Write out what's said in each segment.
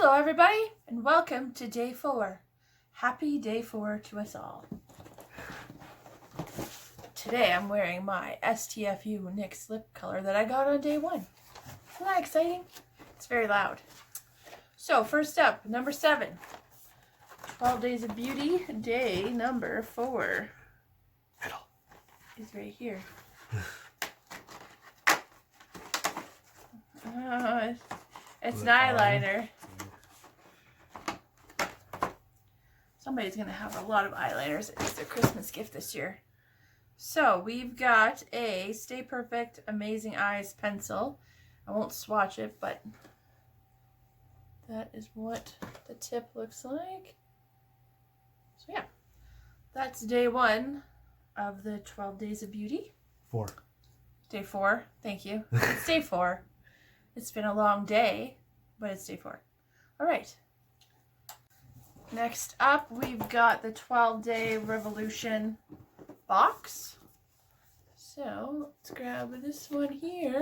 Hello everybody and welcome to day 4. Happy day 4 to us all. Today I'm wearing my STFU NYX lip color that I got on day 1. Isn't that exciting? It's very loud. So first up, number 7. 12 Days of Beauty, day number 4. Middle. Is right here. It's an eyeliner. Somebody's going to have a lot of eyeliners. It's their Christmas gift this year. So we've got a Stay Perfect Amazing Eyes pencil. I won't swatch it, but that is what the tip looks like. So yeah, that's day 1 of the 12 Days of Beauty. 4. Day 4. Thank you. It's day 4. It's been a long day, but it's day 4. All right. Next up, we've got the 12-Day Revolution box. So let's grab this one here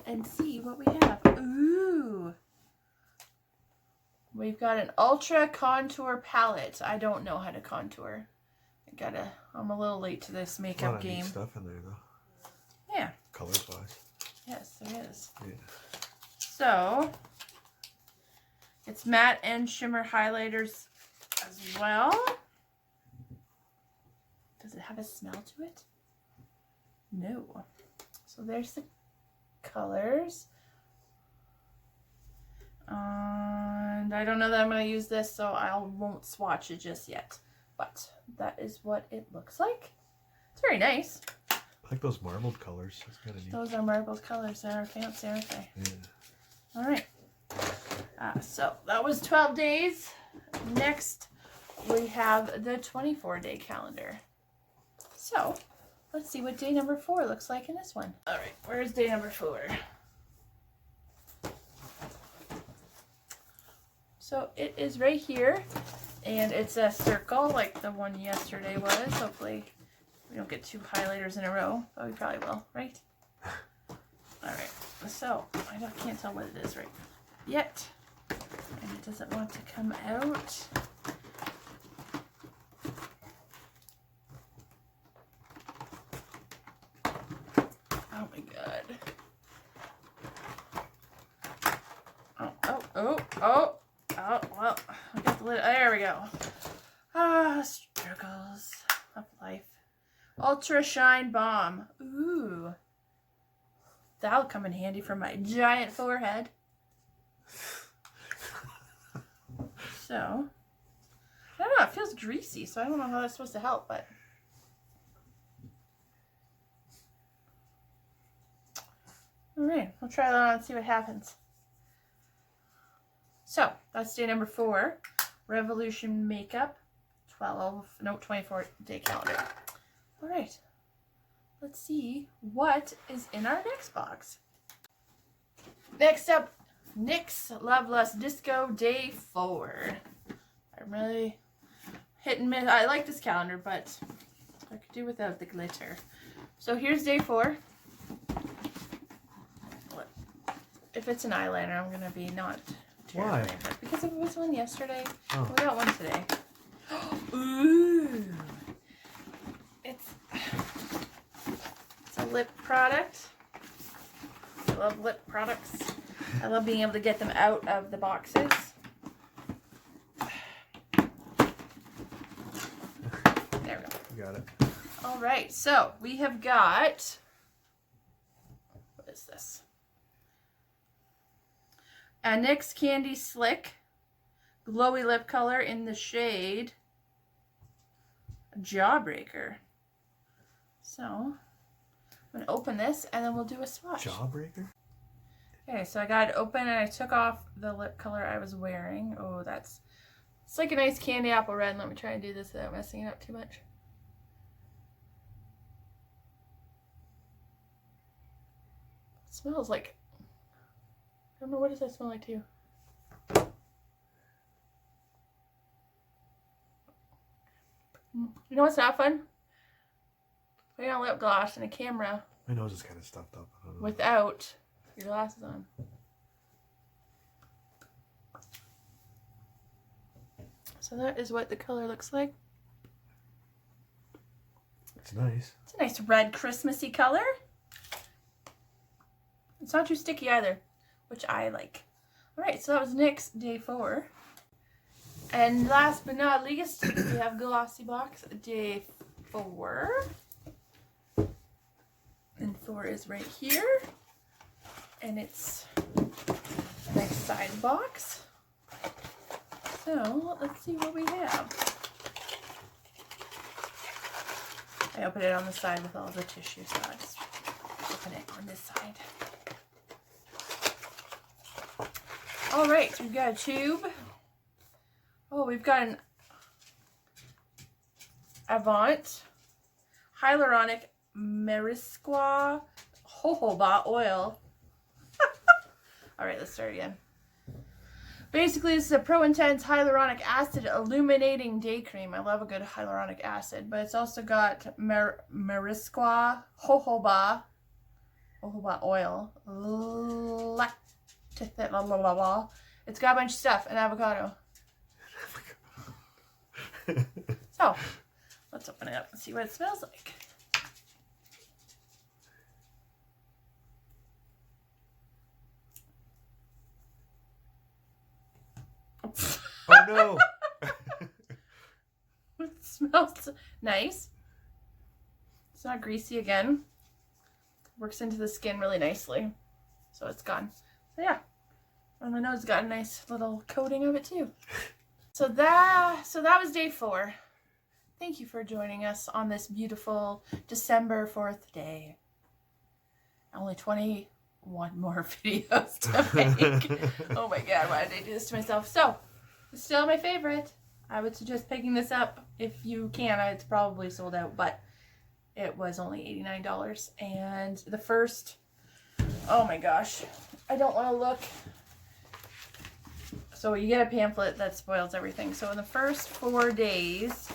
and see what we have. Ooh. We've got an Ultra Contour Palette. I don't know how to contour. I'm a little late to this makeup a lot of game. neat stuff in there though. Yeah. Colors wise. Yes, there is. Yeah. So it's matte and shimmer highlighters as well. Does it have a smell to it? No. So there's the colors. And I don't know that I'm going to use this, so I won't swatch it just yet. But that is what it looks like. It's very nice. I like those marbled colors. That's kind of neat. Those are marbled colors. They're fancy, aren't they? Yeah. All right. So that was 12 days. Next, we have the 24-day calendar. So let's see what day number 4 looks like in this one. All right, where's day number 4? So it is right here, and it's a circle like the one yesterday was. Hopefully we don't get 2 highlighters in a row, but we probably will, right? All right, so I can't tell what it is right yet, and it doesn't want to come out. Oh my god. Oh, well, I got the lid. There we go. Struggles of life. Ultra Shine Balm. Ooh. That'll come in handy for my giant forehead. So, I don't know, it feels greasy, so I don't know how that's supposed to help, but. Alright, we'll try that on and see what happens. So, that's day number 4. Revolution Makeup. 24-day calendar. Alright. Let's see what is in our next box. Next up, NYX Love Lust Disco Day 4. I'm really hit and miss. I like this calendar, but I could do without the glitter. So here's day 4. If it's an eyeliner, I'm going to be not terribly impressed. Because it was one yesterday. Oh. We got one today. Ooh. It's a lip product. I love lip products. I love being able to get them out of the boxes. There we go. Got it. All right, so we have got, what is this? A NYX Candy Slick glowy lip color in the shade Jawbreaker. So I'm going to open this and then we'll do a swatch. Jawbreaker? Okay, so I got it open and I took off the lip color I was wearing. Oh, it's like a nice candy apple red. Let me try and do this without messing it up too much. It smells like, I don't know, what does that smell like to you? You know what's not fun? Putting on lip gloss and a camera. My nose is kind of stuffed up. Without your glasses on. So that is what the color looks like. It's nice. It's a nice red Christmassy color. It's not too sticky either, which I like. Alright, so that was NYX day 4. And last but not least, we have Glossybox day 4. And Thor is right here. And it's a nice side box. So let's see what we have. I opened it on the side with all the tissue, so I just open it on this side. Alright, so we've got a tube. Oh, we've got an Avant Hyaluronic Merisqua Jojoba oil. Alright, let's start again. Basically, this is a Pro Intense Hyaluronic Acid Illuminating Day Cream. I love a good hyaluronic acid, but it's also got Merisqua Jojoba oil. It's got a bunch of stuff and avocado. So, let's open it up and see what it smells like. Oh no! It smells nice. It's not greasy again. Works into the skin really nicely. So it's gone. So yeah. And my nose got a nice little coating of it too. So that was day 4. Thank you for joining us on this beautiful December 4th day. Only 21 more videos to make. Oh my god, why did I do this to myself? So, it's still my favorite. I would suggest picking this up if you can. It's probably sold out, but it was only $89. And the first, oh my gosh, I don't want to look. So you get a pamphlet that spoils everything. So in the first 4 days,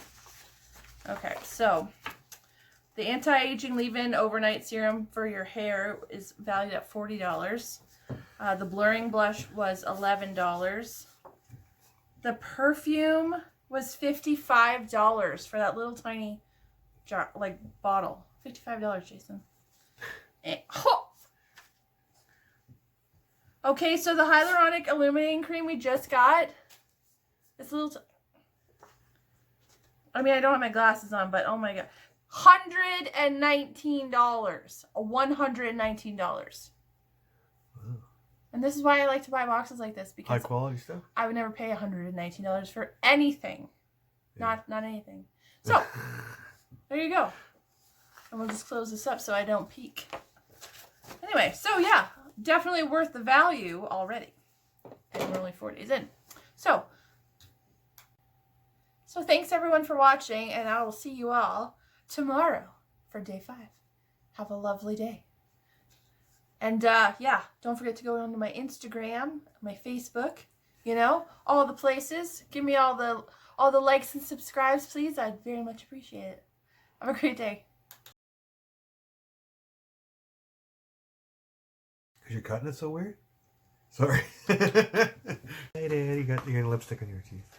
okay, so the anti-aging leave-in overnight serum for your hair is valued at $40. The blurring blush was $11. The perfume was $55 for that little tiny jar, like bottle. $55, Jason. Oh! Okay, so the hyaluronic illuminating cream we just got. This little. I mean, I don't have my glasses on, but oh my god, $119. $119. Wow. And this is why I like to buy boxes like this, because High quality stuff? I would never pay $119 for anything. Yeah. Not anything. So, there you go. And we'll just close this up so I don't peek. Anyway, so yeah, definitely worth the value already. And we're only 4 days in. So thanks everyone for watching, and I will see you all tomorrow for day 5. Have a lovely day. And yeah, don't forget to go onto my Instagram, my Facebook, you know, all the places. Give me all the likes and subscribes, please. I'd very much appreciate it. Have a great day. Because you're cutting it so weird? Sorry. Hey Dad, you got lipstick on your teeth.